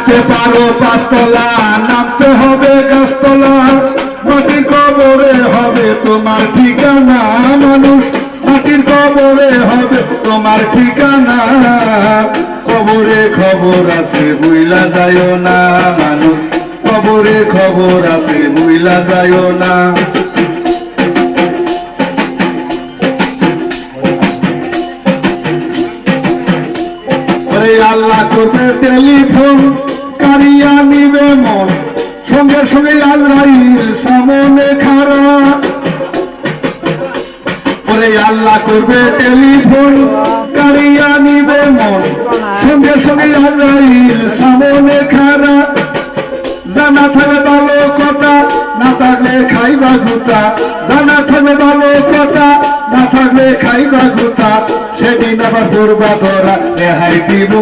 উঠতে পারো পাঁচতলা, নামতে হবে গাছতলা, মাটির কবরে হবে তোমার ঠিকানা। মানুষ মাটির কবরে হবে তোমার ঠিকানা। কবরে খবর আছে বুইলা যাইও না, মানুষ কবরে খবর আছে বুইলা যাইও না। আল্লাহ করবে টেলিফোন, কারিয়া নিবে মন, সঙ্গে সঙ্গে আজরাইল সামনে খাড়া। ওরে আল্লাহ করবে টেলিফোন, কারিয়া নিবে মন, সঙ্গে সঙ্গে আজরাইল সামনে খাড়া। জানা থাকলে ভালো কথা, না থাকলে খাইবা গুতা। জানা থাকলে ভালো কথা, না থাকলে খাইবা গুতা। সেদিন আবার করবা ধরা রেহাই দিব।